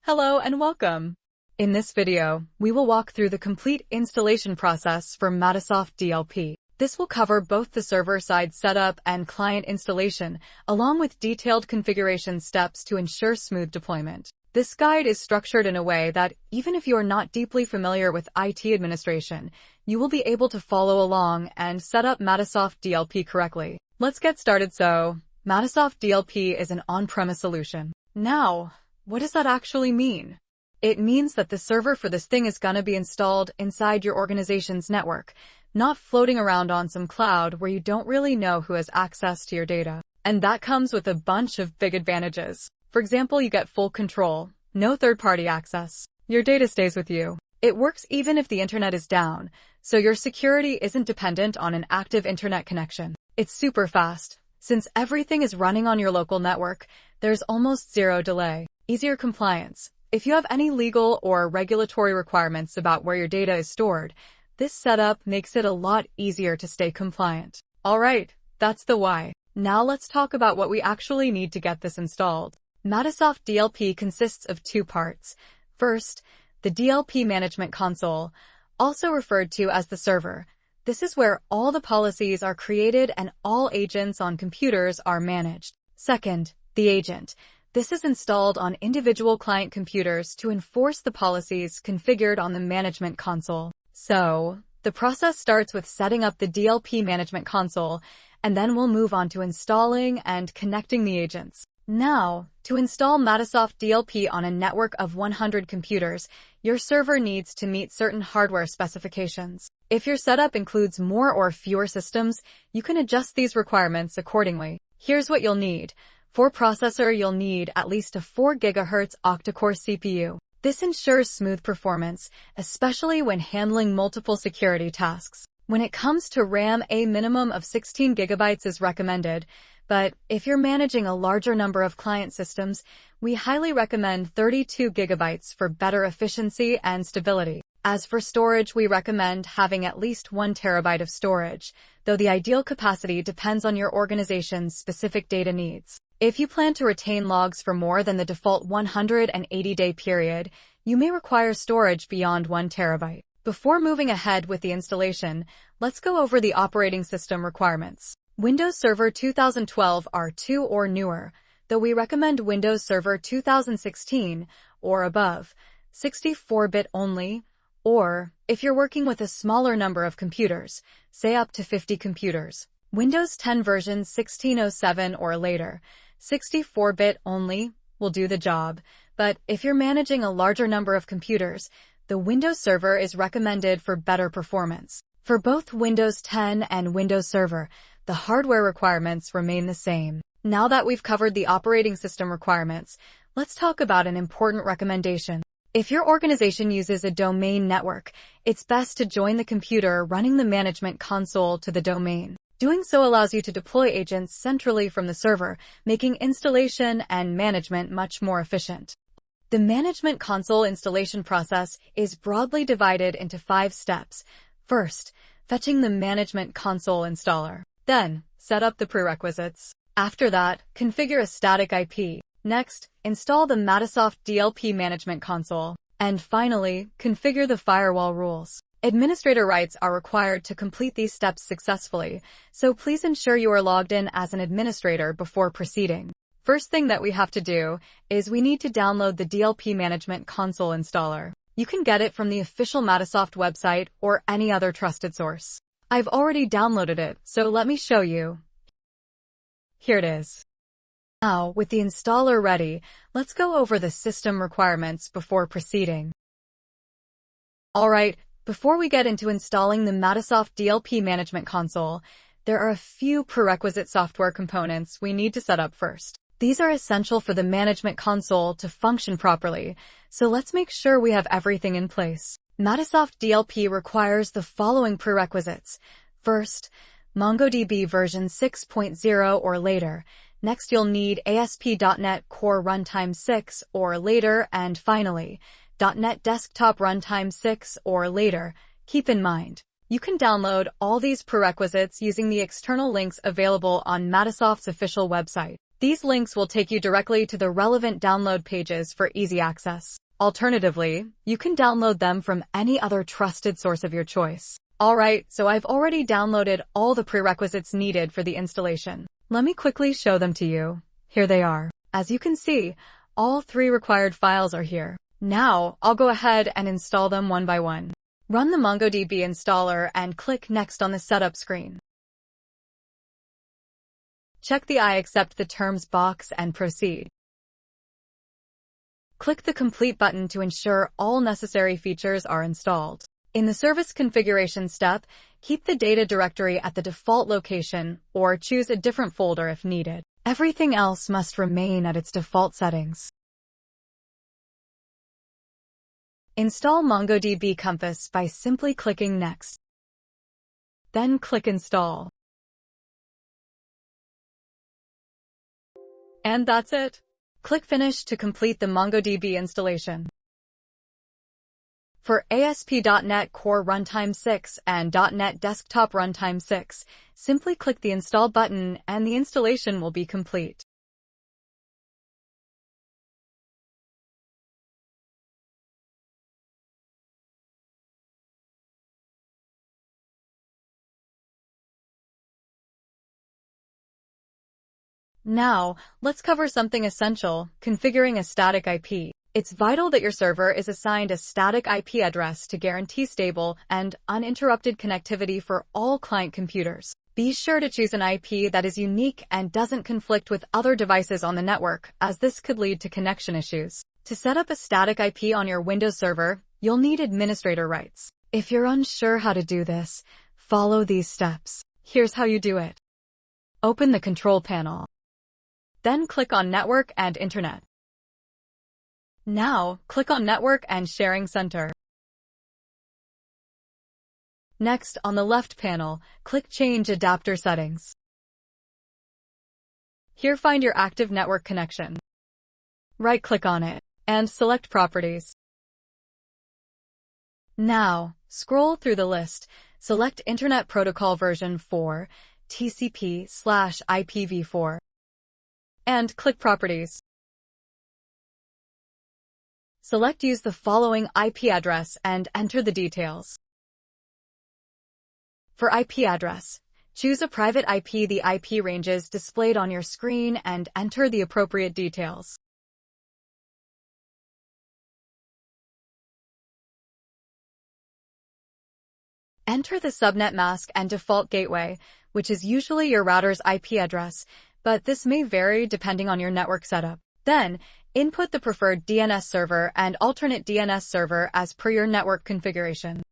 Hello and welcome. In this video, we will walk through the complete installation process for Matisoft DLP. This will cover both the server-side setup and client installation, along with detailed configuration steps to ensure smooth deployment. This guide is structured in a way that, even if you are not deeply familiar with IT administration, you will be able to follow along and set up Matisoft DLP correctly. Let's get started. So, Matisoft DLP is an on-premise solution. Now, what does that actually mean? It means that the server for this thing is gonna be installed inside your organization's network, not floating around on some cloud where you don't really know who has access to your data. And that comes with a bunch of big advantages. For example, you get full control, no third-party access. Your data stays with you. It works even if the internet is down, so your security isn't dependent on an active internet connection. It's super fast. Since everything is running on your local network, there's almost zero delay. Easier compliance. If you have any legal or regulatory requirements about where your data is stored, this setup makes it a lot easier to stay compliant. Alright, that's the why. Now let's talk about what we actually need to get this installed. Matisoft DLP consists of two parts. First, the DLP Management Console, also referred to as the server. This is where all the policies are created and all agents on computers are managed. Second, the agent. This is installed on individual client computers to enforce the policies configured on the Management Console. So, the process starts with setting up the DLP Management Console, and then we'll move on to installing and connecting the agents. Now, to install Matisoft DLP on a network of 100 computers, your server needs to meet certain hardware specifications. If your setup includes more or fewer systems, you can adjust these requirements accordingly. Here's what you'll need. For processor, you'll need at least a 4 GHz octa-core CPU. This ensures smooth performance, especially when handling multiple security tasks. When it comes to RAM, a minimum of 16 GB is recommended, but if you're managing a larger number of client systems, we highly recommend 32 GB for better efficiency and stability. As for storage, we recommend having at least 1 TB of storage, though the ideal capacity depends on your organization's specific data needs. If you plan to retain logs for more than the default 180-day period, you may require storage beyond 1 TB. Before moving ahead with the installation, let's go over the operating system requirements. Windows Server 2012 R2 or newer, though we recommend Windows Server 2016 or above, 64-bit only, or, if you're working with a smaller number of computers, say up to 50 computers, Windows 10 version 1607 or later, 64-bit only will do the job, but if you're managing a larger number of computers, the Windows Server is recommended for better performance. For both Windows 10 and Windows Server, the hardware requirements remain the same. Now that we've covered the operating system requirements, let's talk about an important recommendation. If your organization uses a domain network, it's best to join the computer running the Management Console to the domain. Doing so allows you to deploy agents centrally from the server, making installation and management much more efficient. The Management Console installation process is broadly divided into 5 steps. First, fetching the Management Console installer. Then, set up the prerequisites. After that, configure a static IP. Next, install the Matisoft DLP Management Console. And finally, configure the firewall rules. Administrator rights are required to complete these steps successfully, so please ensure you are logged in as an administrator before proceeding. First thing that we have to do is we need to download the DLP Management Console installer. You can get it from the official Matisoft website or any other trusted source. I've already downloaded it, so let me show you. Here it is. Now, with the installer ready, let's go over the system requirements before proceeding. Alright, before we get into installing the Matisoft DLP Management Console, there are a few prerequisite software components we need to set up first. These are essential for the Management Console to function properly, so let's make sure we have everything in place. Matisoft DLP requires the following prerequisites. First, MongoDB version 6.0 or later. Next, you'll need ASP.NET Core Runtime 6 or later, and finally, .NET Desktop Runtime 6 or later. Keep in mind, you can download all these prerequisites using the external links available on Matisoft's official website. These links will take you directly to the relevant download pages for easy access. Alternatively, you can download them from any other trusted source of your choice. Alright, so I've already downloaded all the prerequisites needed for the installation. Let me quickly show them to you. Here they are. As you can see, all 3 required files are here. Now, I'll go ahead and install them one by one. Run the MongoDB installer and click Next on the setup screen. Check the I accept the terms box and proceed. Click the Complete button to ensure all necessary features are installed. In the service configuration step, keep the data directory at the default location or choose a different folder if needed. Everything else must remain at its default settings. Install MongoDB Compass by simply clicking Next. Then click Install. And that's it. Click Finish to complete the MongoDB installation. For ASP.NET Core Runtime 6 and .NET Desktop Runtime 6, simply click the Install button and the installation will be complete. Now, let's cover something essential, configuring a static IP. It's vital that your server is assigned a static IP address to guarantee stable and uninterrupted connectivity for all client computers. Be sure to choose an IP that is unique and doesn't conflict with other devices on the network, as this could lead to connection issues. To set up a static IP on your Windows server, you'll need administrator rights. If you're unsure how to do this, follow these steps. Here's how you do it. Open the control panel. Then click on Network and Internet. Now, click on Network and Sharing Center. Next, on the left panel, click Change Adapter Settings. Here find your active network connection. Right-click on it, and select Properties. Now, scroll through the list, select Internet Protocol version 4, TCP/IPv4. And click Properties. Select Use the following IP address and enter the details. For IP address, choose a private IP. The IP ranges displayed on your screen and enter the appropriate details. Enter the subnet mask and default gateway, which is usually your router's IP address, but this may vary depending on your network setup. Then, input the preferred DNS server and alternate DNS server as per your network configuration.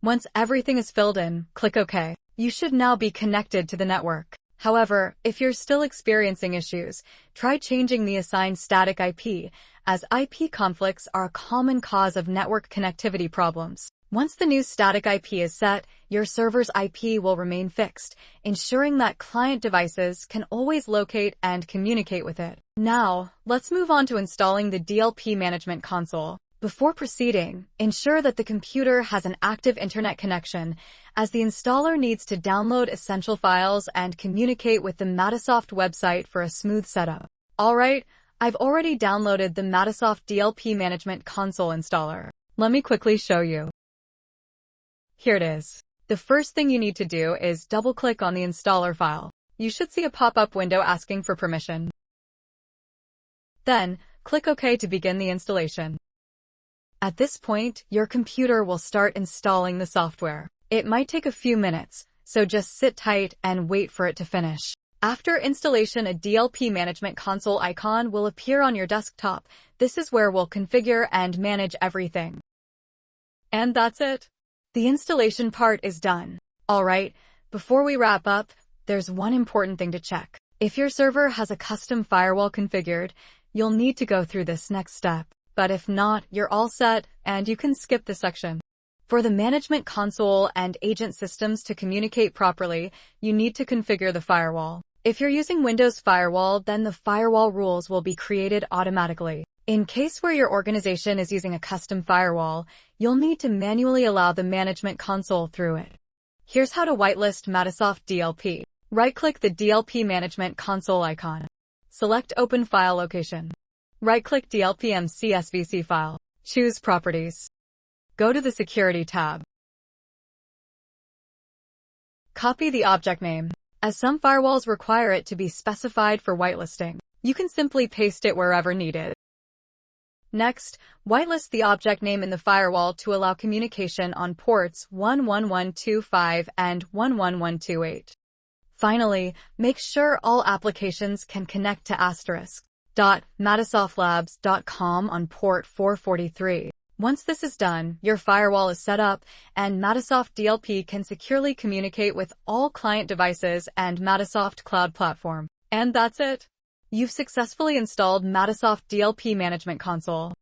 Once everything is filled in, click OK. You should now be connected to the network. However, if you're still experiencing issues, try changing the assigned static IP, as IP conflicts are a common cause of network connectivity problems. Once the new static IP is set, your server's IP will remain fixed, ensuring that client devices can always locate and communicate with it. Now, let's move on to installing the DLP Management Console. Before proceeding, ensure that the computer has an active internet connection, as the installer needs to download essential files and communicate with the Matisoft website for a smooth setup. Alright, I've already downloaded the Matisoft DLP Management Console installer. Let me quickly show you. Here it is. The first thing you need to do is double-click on the installer file. You should see a pop-up window asking for permission. Then, click OK to begin the installation. At this point, your computer will start installing the software. It might take a few minutes, so just sit tight and wait for it to finish. After installation, a DLP Management Console icon will appear on your desktop. This is where we'll configure and manage everything. And that's it. The installation part is done. Alright, before we wrap up, there's one important thing to check. If your server has a custom firewall configured, you'll need to go through this next step. But if not, you're all set, and you can skip this section. For the management console and agent systems to communicate properly, you need to configure the firewall. If you're using Windows Firewall, then the firewall rules will be created automatically. In case where your organization is using a custom firewall, you'll need to manually allow the management console through it. Here's how to whitelist Matisoft DLP. Right-click the DLP Management Console icon. Select Open File Location. Right-click DLP NCIIPC file. Choose Properties. Go to the Security tab. Copy the object name. As some firewalls require it to be specified for whitelisting, you can simply paste it wherever needed. Next, whitelist the object name in the firewall to allow communication on ports 11125 and 11128. Finally, make sure all applications can connect to *.matisoftlabs.com on port 443. Once this is done, your firewall is set up, and Matisoft DLP can securely communicate with all client devices and Matisoft Cloud Platform. And that's it. You've successfully installed Matisoft DLP Management Console.